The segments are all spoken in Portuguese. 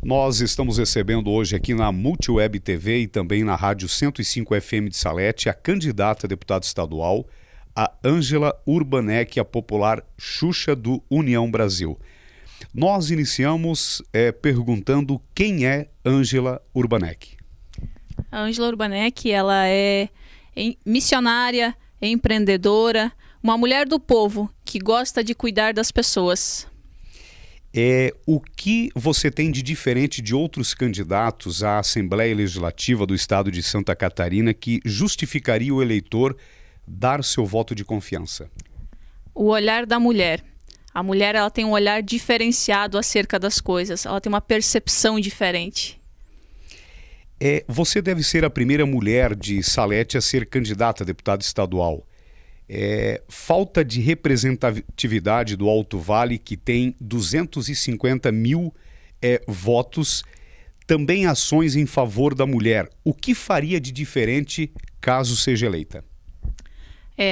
Nós estamos recebendo hoje aqui na Multiweb TV e também na Rádio 105 FM de Salete a candidata a deputada estadual, a Ângela Urbannech, a popular Xuxa do União Brasil. Nós iniciamos perguntando quem é Ângela Urbannech. A Ângela Urbannech, ela é missionária, empreendedora, uma mulher do povo que gosta de cuidar das pessoas. O que você tem de diferente de outros candidatos à Assembleia Legislativa do Estado de Santa Catarina que justificaria o eleitor dar seu voto de confiança? O olhar da mulher. A mulher, ela tem um olhar diferenciado acerca das coisas. Ela tem uma percepção diferente. Você deve ser a primeira mulher de Salete a ser candidata a deputada estadual. Falta de representatividade do Alto Vale, que tem 250 mil votos, também ações em favor da mulher. O que faria de diferente caso seja eleita?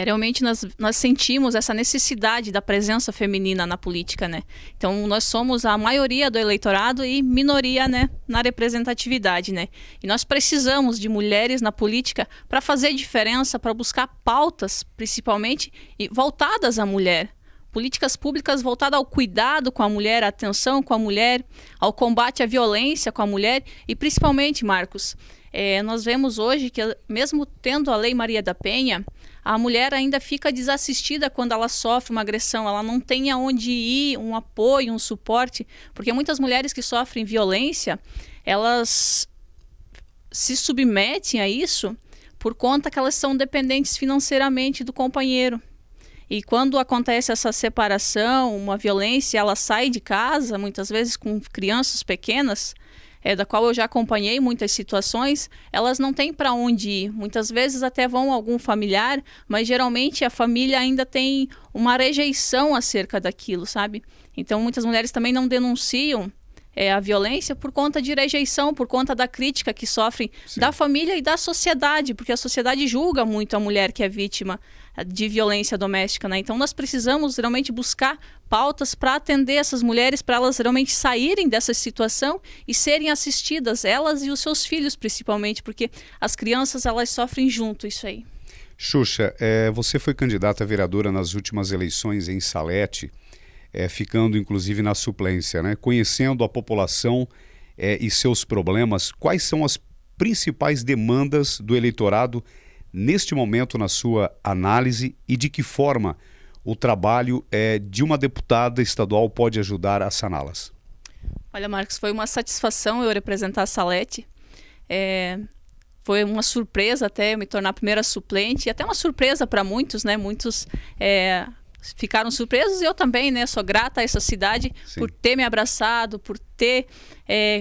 Realmente nós sentimos essa necessidade da presença feminina na política, né? Então nós somos a maioria do eleitorado e minoria, né, na representatividade, né? E nós precisamos de mulheres na política para fazer diferença, para buscar pautas, principalmente, voltadas à mulher. Políticas públicas voltadas ao cuidado com a mulher, à atenção com a mulher, ao combate à violência com a mulher e principalmente, Marcos, nós vemos hoje que mesmo tendo a Lei Maria da Penha, a mulher ainda fica desassistida quando ela sofre uma agressão, ela não tem aonde ir, um apoio, um suporte, porque muitas mulheres que sofrem violência, elas se submetem a isso por conta que elas são dependentes financeiramente do companheiro. E quando acontece essa separação, uma violência, ela sai de casa, muitas vezes com crianças pequenas, da qual eu já acompanhei muitas situações, elas não têm para onde ir. Muitas vezes até vão a algum familiar, mas geralmente a família ainda tem uma rejeição acerca daquilo, sabe? Então muitas mulheres também não denunciam a violência por conta de rejeição, por conta da crítica que sofrem da família e da sociedade, porque a sociedade julga muito a mulher que é vítima de violência doméstica, né? Então nós precisamos realmente buscar pautas para atender essas mulheres, para elas realmente saírem dessa situação e serem assistidas, elas e os seus filhos principalmente, porque as crianças elas sofrem junto isso aí. Xuxa, você foi candidata a vereadora nas últimas eleições em Salete, ficando inclusive na suplência, né? Conhecendo a população e seus problemas, quais são as principais demandas do eleitorado neste momento na sua análise e de que forma o trabalho de uma deputada estadual pode ajudar a saná-las? Olha, Marcos, foi uma satisfação eu representar a Salete. Foi uma surpresa até eu me tornar a primeira suplente, e até uma surpresa para muitos, né? Muitos ficaram surpresos e eu também, né? Sou grata a essa cidade por ter me abraçado, por ter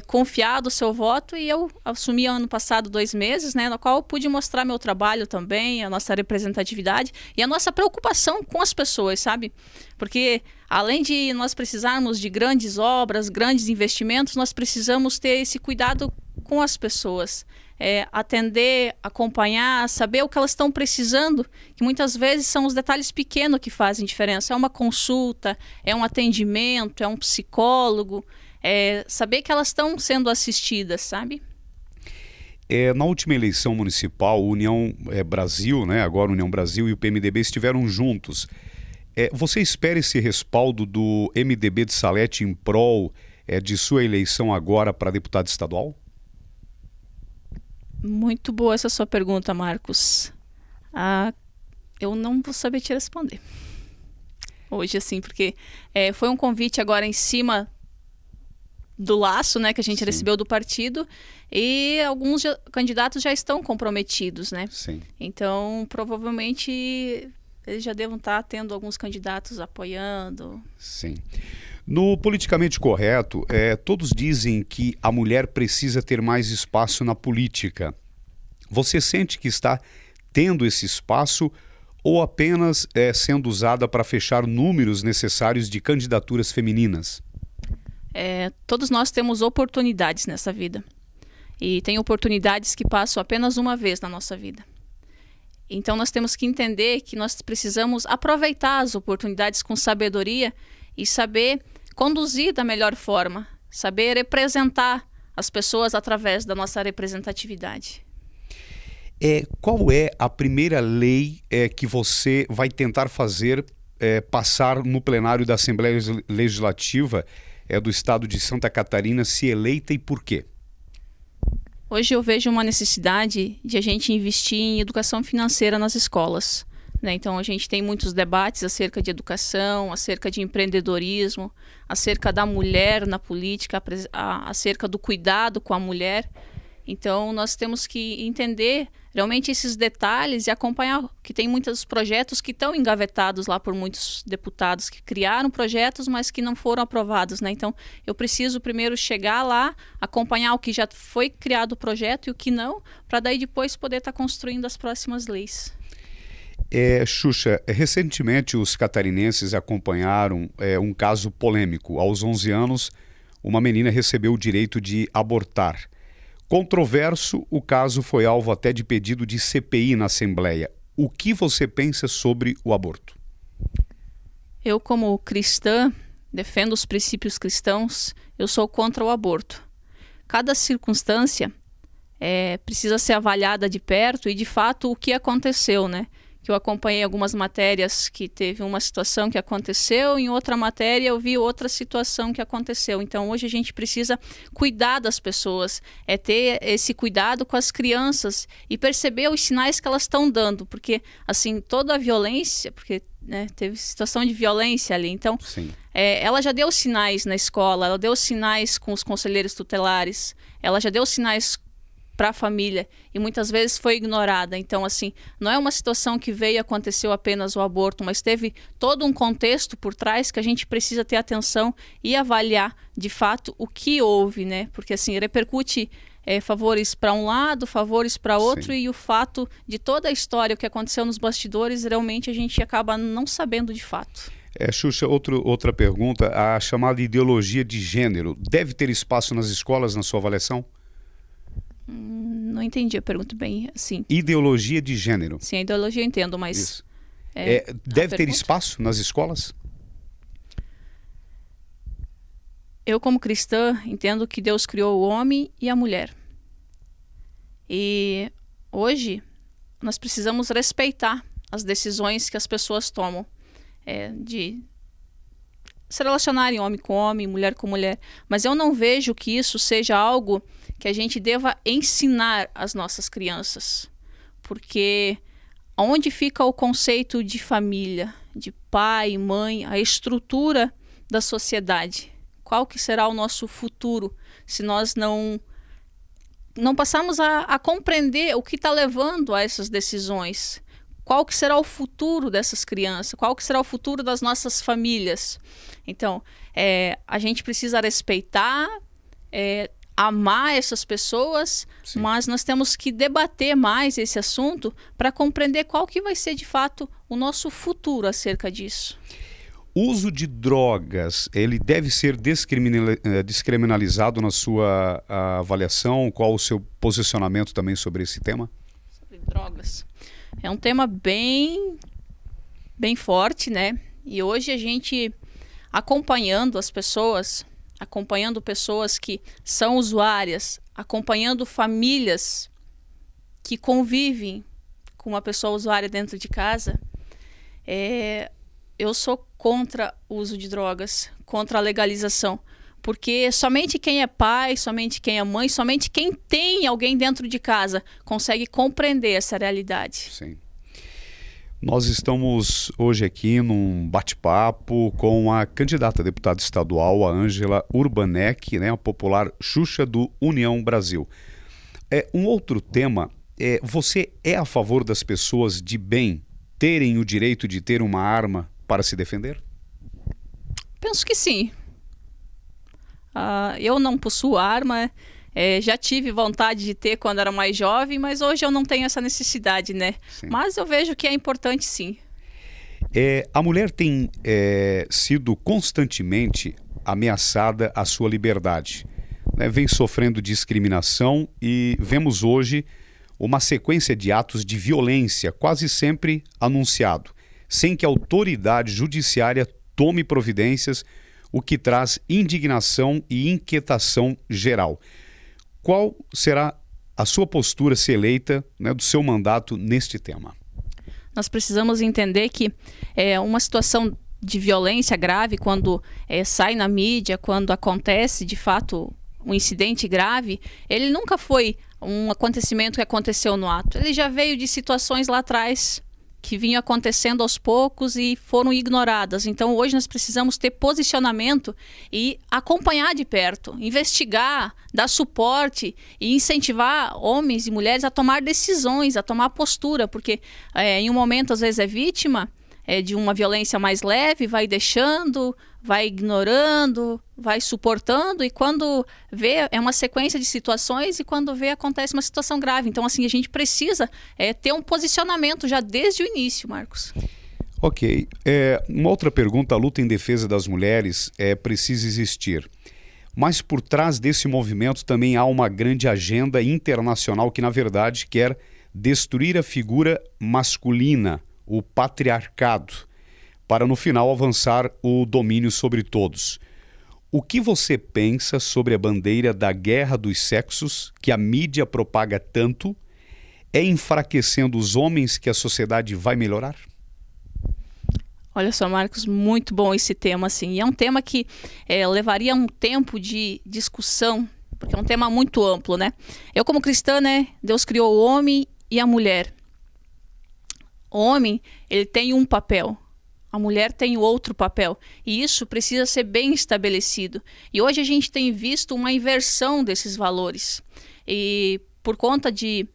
confiado o seu voto, e eu assumi ano passado 2 meses, né? No qual eu pude mostrar meu trabalho também, a nossa representatividade e a nossa preocupação com as pessoas, sabe? Porque além de nós precisarmos de grandes obras, grandes investimentos, nós precisamos ter esse cuidado com as pessoas. Atender, acompanhar, saber o que elas estão precisando, que muitas vezes são os detalhes pequenos que fazem diferença. É uma consulta, é um atendimento, é um psicólogo, saber que elas estão sendo assistidas, sabe? Na última eleição municipal, o União Brasil, né, agora União Brasil e o PMDB estiveram juntos. Você espera esse respaldo do MDB de Salete em prol de sua eleição agora para deputado estadual? Muito boa essa sua pergunta, Marcos. Eu não vou saber te responder hoje, assim, porque foi um convite agora em cima do laço, né, que a gente recebeu do partido, e alguns candidatos já estão comprometidos, né? Sim. Então, provavelmente, eles já devam estar tendo alguns candidatos apoiando. Sim. No politicamente correto, todos dizem que a mulher precisa ter mais espaço na política. Você sente que está tendo esse espaço ou apenas sendo usada para fechar números necessários de candidaturas femininas? Todos nós temos oportunidades nessa vida. E tem oportunidades que passam apenas uma vez na nossa vida. Então nós temos que entender que nós precisamos aproveitar as oportunidades com sabedoria e saber conduzir da melhor forma. saber representar as pessoas através da nossa representatividade. Qual é a primeira lei que você vai tentar fazer passar no plenário da Assembleia Legislativa do Estado de Santa Catarina, se eleita, e por quê? Hoje eu vejo uma necessidade de a gente investir em educação financeira nas escolas, né? Então a gente tem muitos debates acerca de educação, acerca de empreendedorismo, acerca da mulher na política, acerca do cuidado com a mulher. Então nós temos que entender realmente esses detalhes e acompanhar, que tem muitos projetos que estão engavetados lá por muitos deputados que criaram projetos, mas que não foram aprovados, né? Então eu preciso primeiro chegar lá, acompanhar o que já foi criado o projeto e o que não, para daí depois poder estar construindo as próximas leis. Xuxa, recentemente os catarinenses acompanharam um caso polêmico. Aos 11 anos, uma menina recebeu o direito de abortar. Controverso, o caso foi alvo até de pedido de CPI na Assembleia. O que você pensa sobre o aborto? Eu, como cristã, defendo os princípios cristãos, eu sou contra o aborto. Cada circunstância precisa ser avaliada de perto e, de fato, o que aconteceu, né? Que eu acompanhei algumas matérias que teve uma situação que aconteceu, em outra matéria eu vi outra situação que aconteceu. Então hoje a gente precisa cuidar das pessoas, ter esse cuidado com as crianças e perceber os sinais que elas estão dando, porque assim, toda a violência, porque teve situação de violência ali, então ela já deu sinais na escola, ela deu sinais com os conselheiros tutelares, ela já deu sinais para a família e muitas vezes foi ignorada. Então, assim, não é uma situação que veio e aconteceu apenas o aborto, mas teve todo um contexto por trás que a gente precisa ter atenção e avaliar de fato o que houve, né? Porque assim, repercute favores para um lado, favores para outro, e o fato de toda a história, o que aconteceu nos bastidores, realmente a gente acaba não sabendo de fato. Xuxa, outra pergunta, a chamada ideologia de gênero deve ter espaço nas escolas, na sua avaliação? Não entendi a pergunta bem assim. Ideologia de gênero. Sim, a ideologia eu entendo, mas... deve ter espaço nas escolas? Eu, como cristã, entendo que Deus criou o homem e a mulher. E hoje nós precisamos respeitar as decisões que as pessoas tomam de se relacionarem homem com homem, mulher com mulher. Mas eu não vejo que isso seja algo que a gente deva ensinar às nossas crianças. Porque onde fica o conceito de família, de pai, mãe, a estrutura da sociedade? Qual que será o nosso futuro se nós não passarmos a compreender o que está levando a essas decisões? Qual que será o futuro dessas crianças? Qual que será o futuro das nossas famílias? Então, a gente precisa respeitar, amar essas pessoas, Sim. Mas nós temos que debater mais esse assunto para compreender qual que vai ser, de fato, o nosso futuro acerca disso. O uso de drogas, ele deve ser descriminalizado na sua avaliação? Qual o seu posicionamento também sobre esse tema? Sobre drogas. É um tema bem forte, né? E hoje a gente, acompanhando as pessoas, acompanhando pessoas que são usuárias, acompanhando famílias que convivem com uma pessoa usuária dentro de casa, eu sou contra o uso de drogas, contra a legalização. Porque somente quem é pai, somente quem é mãe, somente quem tem alguém dentro de casa consegue compreender essa realidade. Sim. Nós estamos hoje aqui num bate-papo com a candidata a deputada estadual, a Ângela Urbanek, né, a popular Xuxa do União Brasil. Um outro tema, você é a favor das pessoas de bem terem o direito de ter uma arma para se defender? Penso que sim. Eu não possuo arma, já tive vontade de ter quando era mais jovem, mas hoje eu não tenho essa necessidade, né? Sim. Mas eu vejo que é importante, sim. A mulher tem sido constantemente ameaçada a sua liberdade, né? Vem sofrendo discriminação e vemos hoje uma sequência de atos de violência, quase sempre anunciado, sem que a autoridade judiciária tome providências o que traz indignação e inquietação geral. Qual será a sua postura, se eleita, né, do seu mandato neste tema? Nós precisamos entender que uma situação de violência grave, quando sai na mídia, quando acontece de fato um incidente grave, ele nunca foi um acontecimento que aconteceu no ato. Ele já veio de situações lá atrás que vinham acontecendo aos poucos e foram ignoradas. Então hoje nós precisamos ter posicionamento e acompanhar de perto, investigar, dar suporte e incentivar homens e mulheres a tomar decisões, a tomar postura, porque em um momento às vezes é vítima de uma violência mais leve, vai deixando, vai ignorando, vai suportando, e quando vê, é uma sequência de situações, e quando vê, acontece uma situação grave. Então, assim, a gente precisa ter um posicionamento já desde o início, Marcos. Ok. Uma outra pergunta: a luta em defesa das mulheres precisa existir. Mas por trás desse movimento também há uma grande agenda internacional que, na verdade, quer destruir a figura masculina, o patriarcado, para no final avançar o domínio sobre todos. O que você pensa sobre a bandeira da guerra dos sexos que a mídia propaga tanto? É enfraquecendo os homens que a sociedade vai melhorar? Olha só, Marcos, muito bom esse tema, assim. E é um tema que levaria um tempo de discussão, porque é um tema muito amplo, né? Eu, como cristã, né, Deus criou o homem e a mulher. O homem, ele tem um papel, a mulher tem outro papel, e isso precisa ser bem estabelecido. E hoje a gente tem visto uma inversão desses valores, e por conta de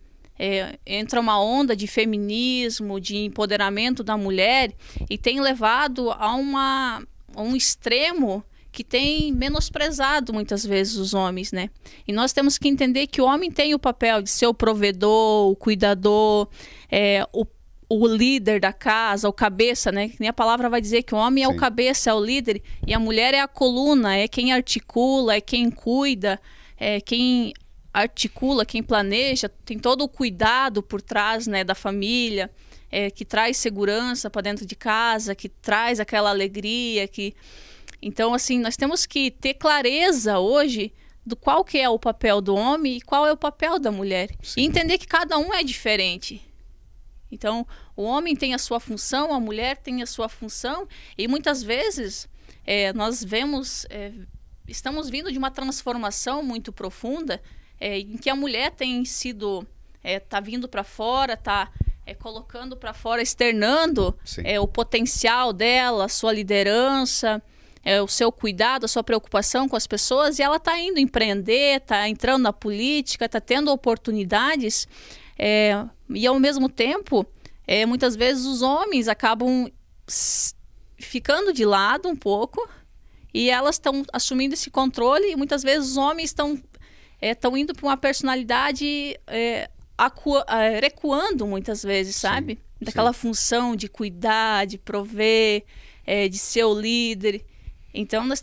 entra uma onda de feminismo, de empoderamento da mulher, e tem levado a um extremo que tem menosprezado muitas vezes os homens, né? E nós temos que entender que o homem tem o papel de ser o provedor, o cuidador, o líder da casa, o cabeça, né? Que nem a palavra vai dizer que o homem é o cabeça, é o líder, e a mulher é a coluna, é quem articula, é quem cuida, é quem articula, quem planeja, tem todo o cuidado por trás, né, da família, que traz segurança para dentro de casa, que traz aquela alegria, Então, assim, nós temos que ter clareza hoje do qual que é o papel do homem e qual é o papel da mulher. Sim. E entender que cada um é diferente. Então, o homem tem a sua função, a mulher tem a sua função, e muitas vezes nós vemos, estamos vindo de uma transformação muito profunda, em que a mulher tem sido, tá vindo para fora, tá colocando para fora, externando o potencial dela, a sua liderança, o seu cuidado, a sua preocupação com as pessoas, e ela está indo empreender, está entrando na política, está tendo oportunidades, e ao mesmo tempo, muitas vezes os homens acabam ficando de lado um pouco, e elas estão assumindo esse controle, e muitas vezes os homens estão indo para uma personalidade recuando muitas vezes, sabe? Sim, daquela função de cuidar, de prover, de ser o líder. Então nós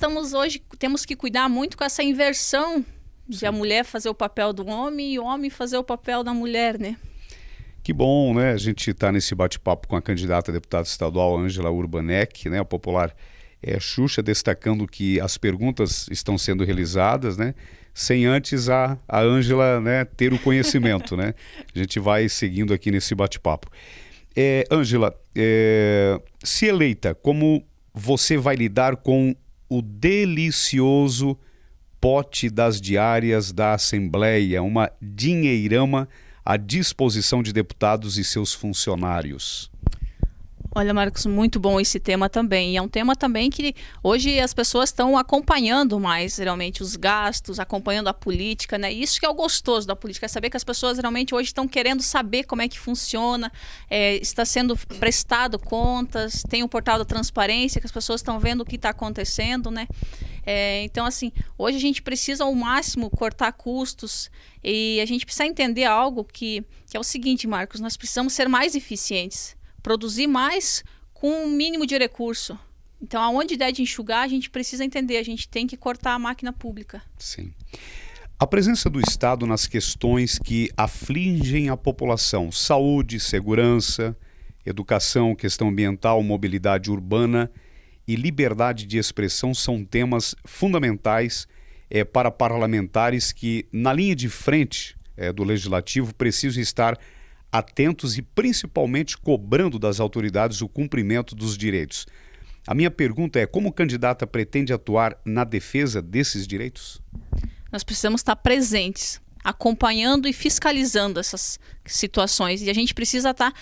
temos que cuidar muito com essa inversão de a mulher fazer o papel do homem e o homem fazer o papel da mulher, né? Que bom, né? A gente está nesse bate-papo com a candidata a deputada estadual Ângela Urbaniak, né? A popular Xuxa, destacando que as perguntas estão sendo realizadas, né? Sem antes a Ângela, né, ter o conhecimento, né? A gente vai seguindo aqui nesse bate-papo. Ângela, se eleita, como você vai lidar com o delicioso pote das diárias da Assembleia, uma dinheirama à disposição de deputados e seus funcionários? Olha, Marcos, muito bom esse tema também. E é um tema também que hoje as pessoas estão acompanhando mais, realmente, os gastos, acompanhando a política, né? Isso que é o gostoso da política, é saber que as pessoas realmente hoje estão querendo saber como é que funciona, está sendo prestado contas, tem o portal da transparência, que as pessoas estão vendo o que está acontecendo, né? Então, assim, hoje a gente precisa ao máximo cortar custos, e a gente precisa entender algo que é o seguinte, Marcos, nós precisamos ser mais eficientes, produzir mais com um mínimo de recurso. Então, aonde der de enxugar, a gente precisa entender, a gente tem que cortar a máquina pública. Sim. A presença do Estado nas questões que afligem a população, saúde, segurança, educação, questão ambiental, mobilidade urbana e liberdade de expressão são temas fundamentais para parlamentares que, na linha de frente do Legislativo, precisam estar atentos e principalmente cobrando das autoridades o cumprimento dos direitos. A minha pergunta é: como candidata pretende atuar na defesa desses direitos? Nós precisamos estar presentes, acompanhando e fiscalizando essas situações. E a gente precisa estar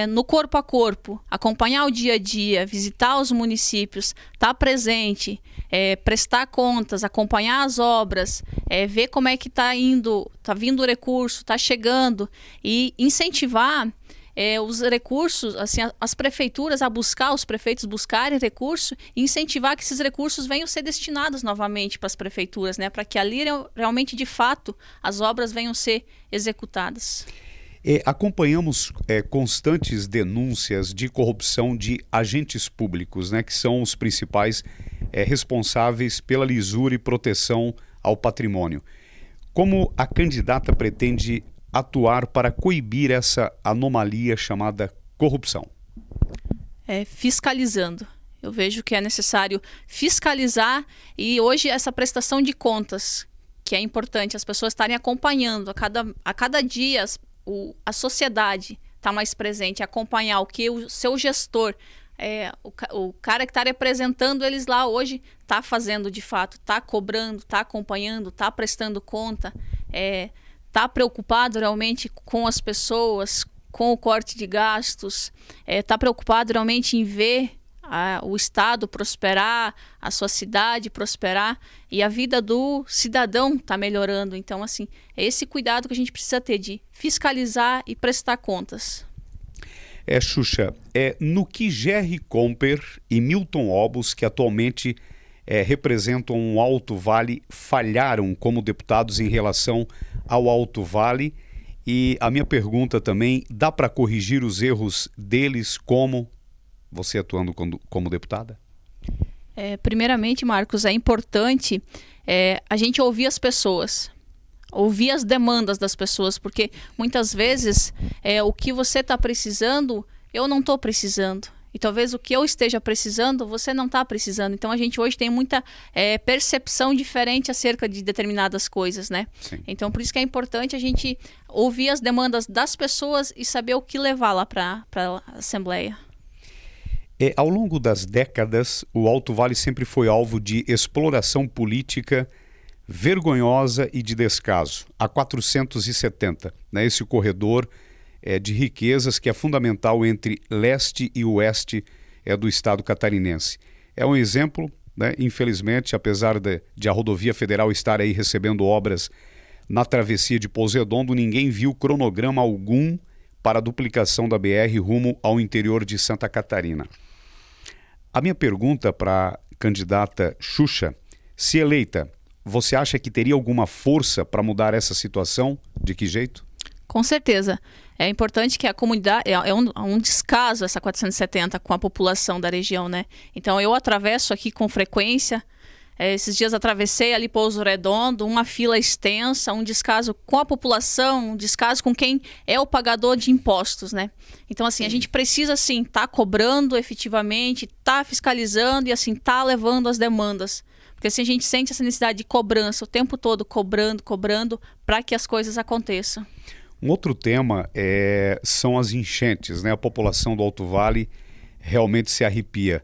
no corpo a corpo, acompanhar o dia a dia, visitar os municípios, estar presente, prestar contas, acompanhar as obras, ver como é que está indo, está vindo o recurso, está chegando, e incentivar os recursos, assim, as prefeituras a buscar, os prefeitos buscarem recurso e incentivar que esses recursos venham ser destinados novamente para as prefeituras, né? Para que ali realmente, de fato, as obras venham ser executadas. Acompanhamos constantes denúncias de corrupção de agentes públicos, né, que são os principais responsáveis pela lisura e proteção ao patrimônio. Como a candidata pretende atuar para coibir essa anomalia chamada corrupção? Fiscalizando. Eu vejo que é necessário fiscalizar, e hoje essa prestação de contas, que é importante, as pessoas estarem acompanhando a cada dia, a sociedade está mais presente, acompanhar o que o seu gestor, o cara que está representando eles lá hoje, está fazendo de fato, está cobrando, está acompanhando, está prestando conta, está preocupado realmente com as pessoas, com o corte de gastos, está preocupado realmente em ver o Estado prosperar, a sua cidade prosperar, e a vida do cidadão está melhorando. Então, assim, é esse cuidado que a gente precisa ter de fiscalizar e prestar contas. Xuxa, no que Gerry Comper e Milton Obos, que atualmente representam o Alto Vale, falharam como deputados em relação ao Alto Vale? E a minha pergunta também: dá para corrigir os erros deles como você atuando como deputada? Primeiramente, Marcos, é importante a gente ouvir as pessoas, ouvir as demandas das pessoas, porque muitas vezes o que você está precisando, eu não estou precisando. E talvez o que eu esteja precisando, você não está precisando. Então a gente hoje tem muita percepção diferente acerca de determinadas coisas, né? Sim. Então por isso que é importante a gente ouvir as demandas das pessoas e saber o que levar lá para a Assembleia. Ao longo das décadas, o Alto Vale sempre foi alvo de exploração política vergonhosa e de descaso. A 470, né, esse corredor de riquezas que é fundamental entre leste e oeste do estado catarinense. É um exemplo, né, infelizmente, apesar de a rodovia federal estar aí recebendo obras na travessia de Pouso Redondo, ninguém viu cronograma algum para a duplicação da BR rumo ao interior de Santa Catarina. A minha pergunta para a candidata Xuxa: se eleita, você acha que teria alguma força para mudar essa situação? De que jeito? Com certeza. É importante que a comunidade... É um descaso essa 470 com a população da região, né? Então eu atravesso aqui com frequência. Esses dias atravessei ali Pouso Redondo, uma fila extensa, um descaso com a população, um descaso com quem é o pagador de impostos, né? Então, assim, a gente precisa, assim, estar cobrando efetivamente, estar fiscalizando e, assim, estar levando as demandas. Porque, assim, a gente sente essa necessidade de cobrança o tempo todo, cobrando, para que as coisas aconteçam. Um outro tema são as enchentes, né? A população do Alto Vale realmente se arrepia.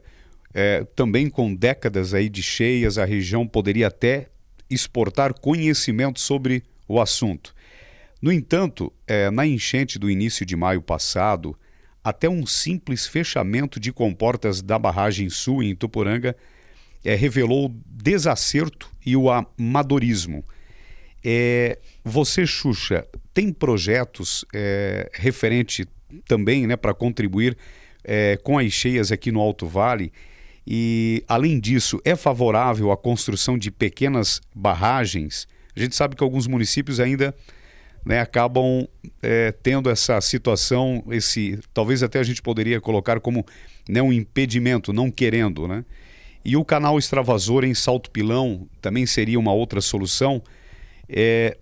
Também com décadas aí de cheias, a região poderia até exportar conhecimento sobre o assunto. No entanto, na enchente do início de maio passado, até um simples fechamento de comportas da barragem sul em Ituporanga revelou o desacerto e o amadorismo. Você, Xuxa, tem projetos referente também, né, para contribuir com as cheias aqui no Alto Vale? E, além disso, é favorável à construção de pequenas barragens? A gente sabe que alguns municípios ainda, né, acabam tendo essa situação, talvez até a gente poderia colocar como, né, um impedimento, não querendo, né? E o canal extravasor em Salto Pilão também seria uma outra solução.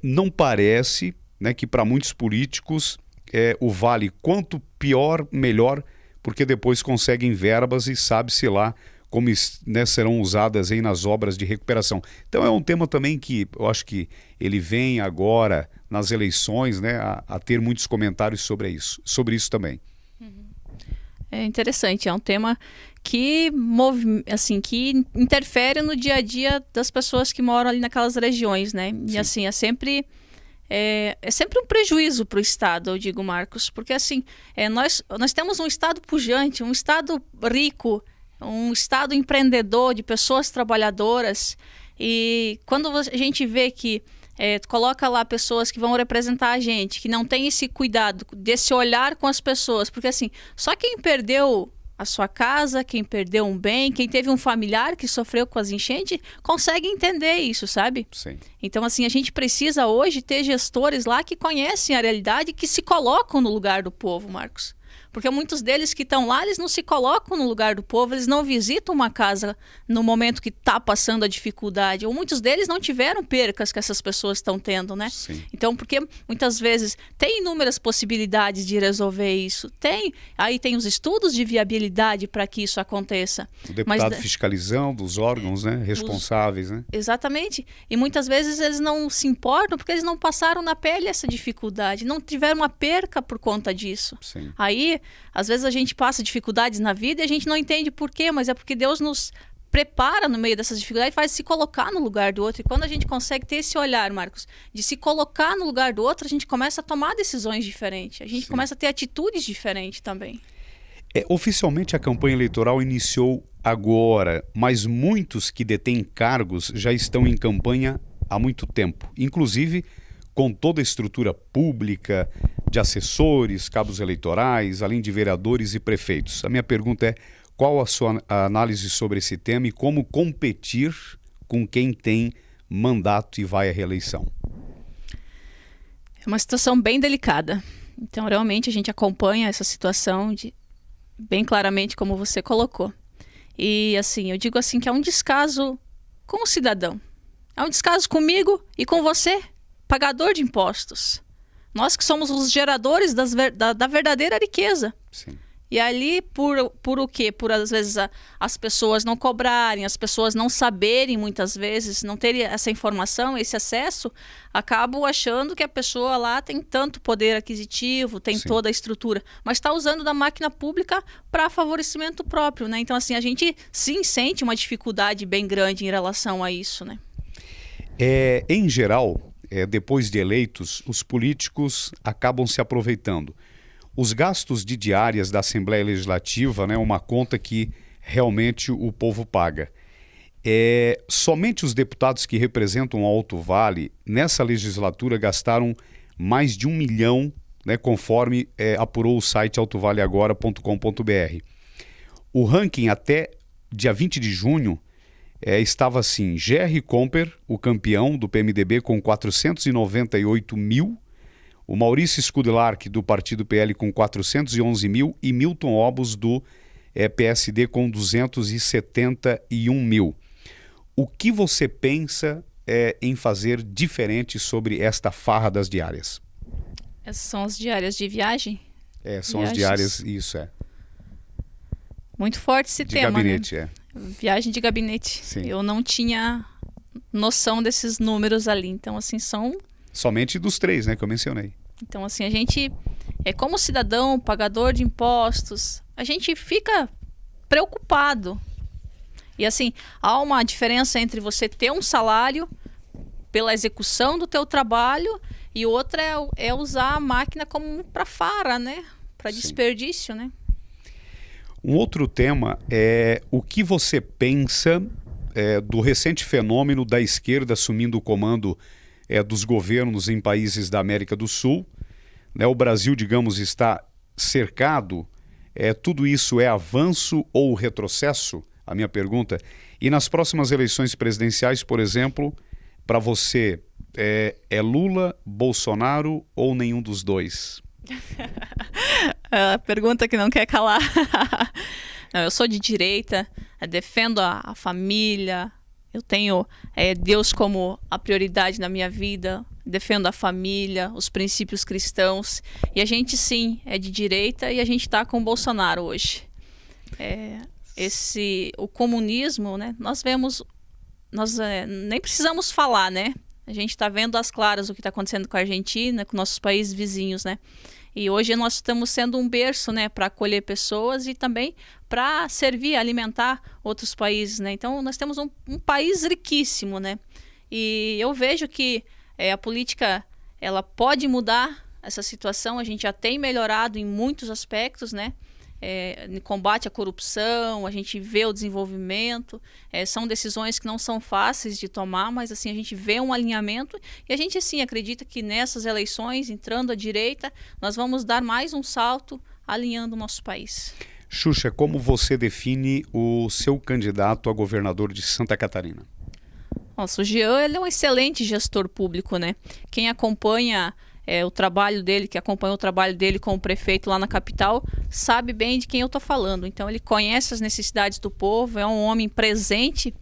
Não parece, né, que para muitos políticos o vale quanto pior, melhor, porque depois conseguem verbas e sabe-se lá como né, serão usadas aí nas obras de recuperação. Então é um tema também que eu acho que ele vem agora nas eleições, né, a ter muitos comentários sobre isso também. É interessante, é um tema que que interfere no dia a dia das pessoas que moram ali naquelas regiões, né? E Sim. assim, é sempre um prejuízo para o Estado, eu digo, Marcos, porque assim, nós temos um Estado pujante, um Estado rico, um Estado empreendedor de pessoas trabalhadoras, e quando a gente vê que coloca lá pessoas que vão representar a gente, que não tem esse cuidado, desse olhar com as pessoas, porque assim, só quem perdeu a sua casa, quem perdeu um bem, quem teve um familiar que sofreu com as enchentes, consegue entender isso, sabe? Sim. Então, assim, a gente precisa hoje ter gestores lá que conhecem a realidade e que se colocam no lugar do povo, Marcos. Porque muitos deles que estão lá, eles não se colocam no lugar do povo, eles não visitam uma casa no momento que está passando a dificuldade. Ou muitos deles não tiveram percas que essas pessoas estão tendo, né? Sim. Então, porque muitas vezes tem inúmeras possibilidades de resolver isso. Aí tem os estudos de viabilidade para que isso aconteça. O deputado fiscalizando os órgãos, né, responsáveis, né? Exatamente. E muitas vezes eles não se importam porque eles não passaram na pele essa dificuldade, não tiveram uma perca por conta disso. Sim. Aí, às vezes a gente passa dificuldades na vida e a gente não entende por quê, mas é porque Deus nos prepara no meio dessas dificuldades e faz se colocar no lugar do outro. E quando a gente consegue ter esse olhar, Marcos, de se colocar no lugar do outro, a gente começa a tomar decisões diferentes. A gente Sim. começa a ter atitudes diferentes também. Oficialmente a campanha eleitoral iniciou agora, mas muitos que detêm cargos já estão em campanha há muito tempo, inclusive com toda a estrutura pública de assessores, cabos eleitorais, além de vereadores e prefeitos. A minha pergunta é: qual a sua análise sobre esse tema e como competir com quem tem mandato e vai à reeleição? É uma situação bem delicada. Então, realmente, a gente acompanha essa situação bem claramente, como você colocou. E, assim, eu digo assim que é um descaso com o cidadão. É um descaso comigo e com você, pagador de impostos. Nós que somos os geradores da verdadeira riqueza. Sim. E ali, por o quê? Por, às vezes, as pessoas não cobrarem, as pessoas não saberem, muitas vezes, não terem essa informação, esse acesso, acabam achando que a pessoa lá tem tanto poder aquisitivo, tem Sim. toda a estrutura, mas está usando da máquina pública para favorecimento próprio, né? Então, assim, a gente sim sente uma dificuldade bem grande em relação a isso, né? Em geral, depois de eleitos, os políticos acabam se aproveitando. Os gastos de diárias da Assembleia Legislativa, né, uma conta que realmente o povo paga. Somente os deputados que representam o Alto Vale, nessa legislatura, gastaram mais de 1 milhão, né, conforme apurou o site autovaleagora.com.br. O ranking até dia 20 de junho estava assim: Gerry Comper, o campeão do PMDB, com 498 mil, o Maurício Scudlark, do Partido PL, com 411 mil, e Milton Obos, do PSD, com 271 mil. O que você pensa em fazer diferente sobre esta farra das diárias? Essas são as diárias de viagem? São as diárias, isso é. Muito forte esse de tema, gabinete, né? Viagem de gabinete. Sim. Eu não tinha noção desses números ali. Então, assim, somente dos 3, né, que eu mencionei. Então, assim, a gente, como cidadão, pagador de impostos, a gente fica preocupado. E, assim, há uma diferença entre você ter um salário pela execução do teu trabalho e outra é usar a máquina como para farra, né? Para desperdício, né? Um outro tema é o que você pensa do recente fenômeno da esquerda assumindo o comando dos governos em países da América do Sul. Né? O Brasil, digamos, está cercado. Tudo isso é avanço ou retrocesso? A minha pergunta. E nas próximas eleições presidenciais, por exemplo, para você, é Lula, Bolsonaro ou nenhum dos dois? A pergunta que não quer calar. Não, eu sou de direita, defendo a família, eu tenho Deus como a prioridade na minha vida, defendo a família, os princípios cristãos, e a gente sim é de direita e a gente está com o Bolsonaro hoje. o comunismo, né? Nós nem precisamos falar, né? A gente está vendo às claras o que está acontecendo com a Argentina, com nossos países vizinhos, né? E hoje nós estamos sendo um berço, né, para acolher pessoas e também para servir, alimentar outros países, né? Então nós temos um país riquíssimo, né? E eu vejo que a política ela pode mudar essa situação. A gente já tem melhorado em muitos aspectos, né? No combate à corrupção, a gente vê o desenvolvimento, são decisões que não são fáceis de tomar, mas assim a gente vê um alinhamento e a gente sim acredita que nessas eleições, entrando à direita, nós vamos dar mais um salto alinhando o nosso país. Xuxa, como você define o seu candidato a governador de Santa Catarina? Nossa, o Jean, ele é um excelente gestor público, né? Quem acompanha o trabalho dele, que acompanhou o trabalho dele como prefeito lá na capital, sabe bem de quem eu estou falando. Então ele conhece as necessidades do povo, é um homem presente,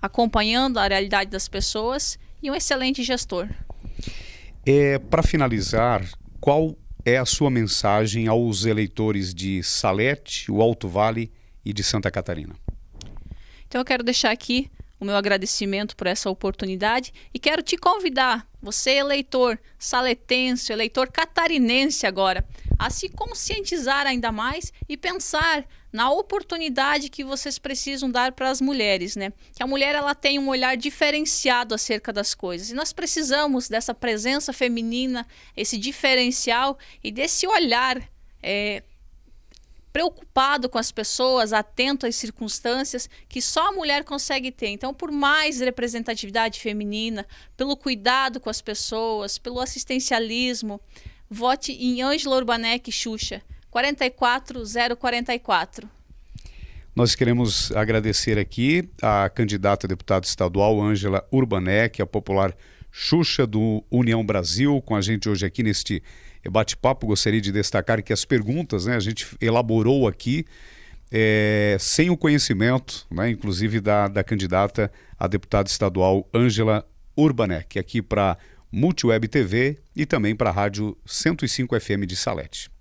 acompanhando a realidade das pessoas e um excelente gestor. Para finalizar, qual é a sua mensagem aos eleitores de Salete, o Alto Vale e de Santa Catarina? Então eu quero deixar aqui o meu agradecimento por essa oportunidade e quero te convidar, você eleitor saletense, eleitor catarinense agora, a se conscientizar ainda mais e pensar na oportunidade que vocês precisam dar para as mulheres, né? Que a mulher ela tem um olhar diferenciado acerca das coisas e nós precisamos dessa presença feminina, esse diferencial e desse olhar preocupado com as pessoas, atento às circunstâncias que só a mulher consegue ter. Então, por mais representatividade feminina, pelo cuidado com as pessoas, pelo assistencialismo, vote em Ângela Urbanek Xuxa, 44044. Nós queremos agradecer aqui a candidata a deputada estadual Ângela Urbanek, a popular Xuxa do União Brasil, com a gente hoje aqui neste bate-papo. Gostaria de destacar que as perguntas, né, a gente elaborou aqui sem o conhecimento, né, inclusive da candidata a deputada estadual Ângela Urbanek, aqui para Multiweb TV e também para a Rádio 105 FM de Salete.